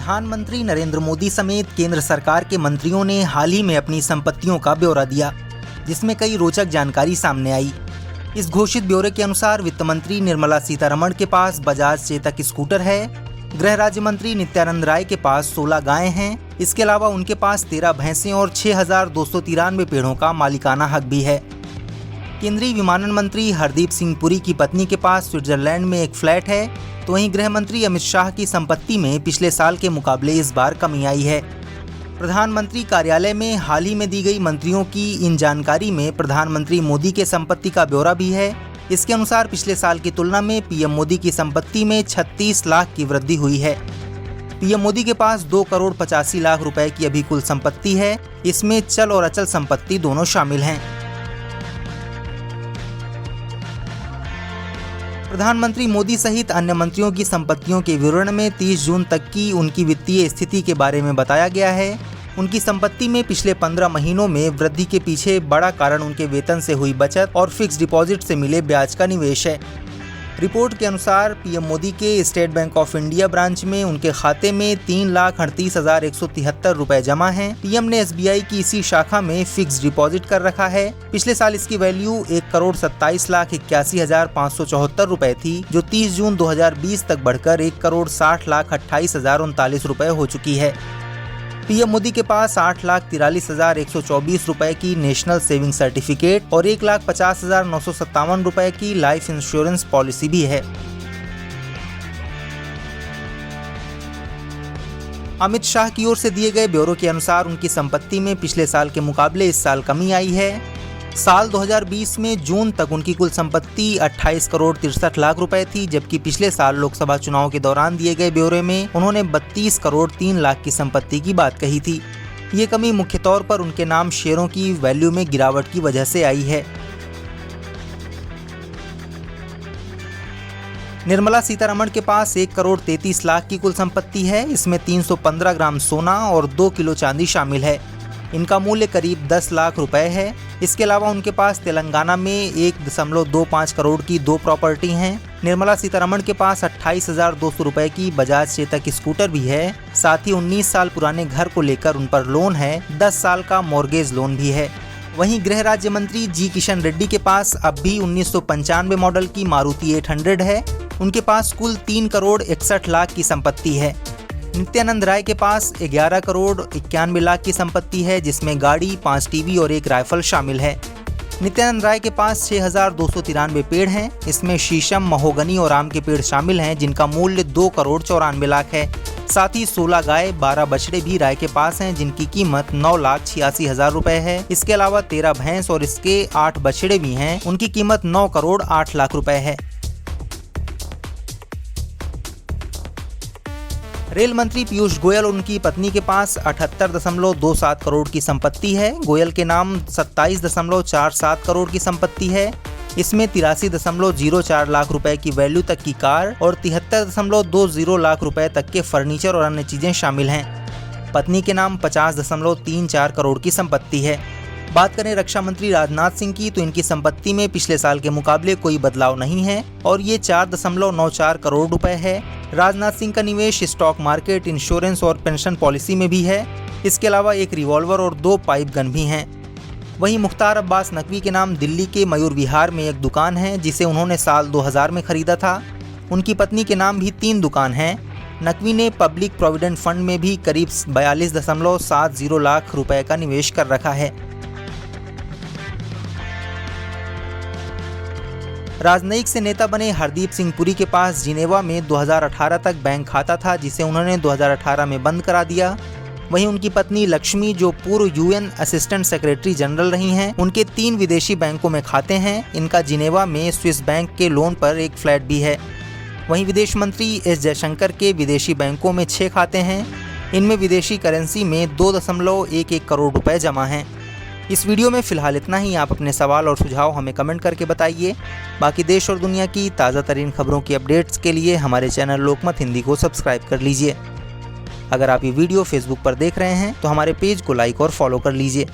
प्रधानमंत्री नरेंद्र मोदी समेत केंद्र सरकार के मंत्रियों ने हाल ही में अपनी संपत्तियों का ब्यौरा दिया, जिसमें कई रोचक जानकारी सामने आई। इस घोषित ब्यौरे के अनुसार वित्त मंत्री निर्मला सीतारमण के पास बजाज चेतक स्कूटर है, गृह राज्य मंत्री नित्यानंद राय के पास 16 गायें हैं। इसके अलावा उनके पास 13 भैंसें और 6,293 पेड़ों का मालिकाना हक भी है। केंद्रीय विमानन मंत्री हरदीप सिंह पुरी की पत्नी के पास स्विट्जरलैंड में एक फ्लैट है, तो वहीं गृह मंत्री अमित शाह की संपत्ति में पिछले साल के मुकाबले इस बार कमी आई है। प्रधानमंत्री कार्यालय में हाल ही में दी गई मंत्रियों की इन जानकारी में प्रधानमंत्री मोदी के संपत्ति का ब्यौरा भी है। इसके अनुसार पिछले साल की तुलना में पीएम मोदी की संपत्ति में 36 लाख की वृद्धि हुई है। पीएम मोदी के पास 2 करोड़ 85 लाख रुपए की अभी कुल संपत्ति है। इसमें चल और अचल संपत्ति दोनों शामिल हैं। प्रधानमंत्री मोदी सहित अन्य मंत्रियों की संपत्तियों के विवरण में 30 जून तक की उनकी वित्तीय स्थिति के बारे में बताया गया है। उनकी संपत्ति में पिछले 15 महीनों में वृद्धि के पीछे बड़ा कारण उनके वेतन से हुई बचत और फिक्स डिपॉजिट से मिले ब्याज का निवेश है। रिपोर्ट के अनुसार पीएम मोदी के state bank of India branch में उनके खाते में 3,38,173 रुपए जमा हैं। पीएम ने एसबीआई की इसी शाखा में फिक्स डिपॉजिट कर रखा है। पिछले साल इसकी वैल्यू 1,27,81,574 रुपए थी, जो 30 जून 2020 तक बढ़कर 1,60,28,039 रुपए हो चुकी है। पीएम मोदी के पास 8,43,124 रुपए की नेशनल सेविंग सर्टिफिकेट और 1,50,957 रुपए की लाइफ इंश्योरेंस पॉलिसी भी है। अमित शाह की ओर से दिए गए ब्यौरे के अनुसार उनकी संपत्ति में पिछले साल के मुकाबले इस साल कमी आई है। साल 2020 में जून तक उनकी कुल संपत्ति 28 करोड़ 63 लाख रुपए थी, जबकि पिछले साल लोकसभा चुनाव के दौरान दिए गए ब्यौरे में उन्होंने 32 करोड़ 3 लाख की संपत्ति की बात कही थी। ये कमी मुख्य तौर पर उनके नाम शेयरों की वैल्यू में गिरावट की वजह से आई है। निर्मला सीतारमण के पास 1 करोड़ 33 लाख की कुल संपत्ति है। इसमें 315 ग्राम सोना और 2 किलो चांदी शामिल है। इनका मूल्य करीब 10 लाख रुपए है। इसके अलावा उनके पास तेलंगाना में 1.25 करोड़ की 2 प्रॉपर्टी हैं। निर्मला सीतारमण के पास 28,200 रुपए की बजाज चेतक स्कूटर भी है। साथ ही 19 साल पुराने घर को लेकर उन पर लोन है। 10 साल का मॉर्गेज लोन भी है। वहीं गृह राज्य मंत्री जी किशन रेड्डी के पास अब भी 1995 मॉडल की मारुति 800 है। उनके पास कुल 3 करोड़ 61 लाख की संपत्ति है। नित्यानंद राय के पास 11 करोड़ 91 लाख की संपत्ति है, जिसमें गाड़ी, 5 टीवी और 1 राइफल शामिल है। नित्यानंद राय के पास 6,293 पेड़ हैं। इसमें शीशम, महोगनी और आम के पेड़ शामिल हैं, जिनका मूल्य 2 करोड़ 94 लाख है। साथ ही 16 गाय, 12 बछड़े भी राय के पास हैं, जिनकी कीमत 9,86,000 रुपए है। इसके अलावा 13 भैंस और इसके 8 बछड़े भी हैं। उनकी कीमत 9 करोड़ 8 लाख रुपए है। रेल मंत्री पीयूष गोयल और उनकी पत्नी के पास 78.27 करोड़ की संपत्ति है। गोयल के नाम 27.47 करोड़ की संपत्ति है। इसमें 83.04 लाख रुपए की वैल्यू तक की कार और 73.20 लाख रुपए तक के फर्नीचर और अन्य चीजें शामिल हैं। पत्नी के नाम 50.34 करोड़ की संपत्ति है। बात करें रक्षा मंत्री राजनाथ सिंह की, तो इनकी संपत्ति में पिछले साल के मुकाबले कोई बदलाव नहीं है और ये 4.94 करोड़ रुपए है। राजनाथ सिंह का निवेश स्टॉक मार्केट, इंश्योरेंस और पेंशन पॉलिसी में भी है। इसके अलावा 1 रिवॉल्वर और 2 पाइप गन भी हैं। वहीं मुख्तार अब्बास नकवी के नाम दिल्ली के मयूर विहार में एक दुकान है, जिसे उन्होंने साल 2000 में खरीदा था। उनकी पत्नी के नाम भी 3 दुकान हैं। नकवी ने पब्लिक प्रोविडेंट फंड में भी करीब 42.70 लाख रुपए का निवेश कर रखा है। राजनयिक से नेता बने हरदीप सिंह पुरी के पास जिनेवा में 2018 तक बैंक खाता था, जिसे उन्होंने 2018 में बंद करा दिया। वहीं उनकी पत्नी लक्ष्मी, जो पूर्व यूएन असिस्टेंट सेक्रेटरी जनरल रही हैं, उनके 3 विदेशी बैंकों में खाते हैं। इनका जिनेवा में स्विस बैंक के लोन पर एक फ्लैट भी है। वहीं विदेश मंत्री एस जयशंकर के विदेशी बैंकों में 6 खाते हैं। इनमें विदेशी करेंसी में 2.11 करोड़ रुपए जमा हैं। इस वीडियो में फिलहाल इतना ही। आप अपने सवाल और सुझाव हमें कमेंट करके बताइए। बाकी देश और दुनिया की ताज़ा तरीन खबरों की अपडेट्स के लिए हमारे चैनल लोकमत हिंदी को सब्सक्राइब कर लीजिए। अगर आप ये वीडियो फेसबुक पर देख रहे हैं तो हमारे पेज को लाइक और फॉलो कर लीजिए।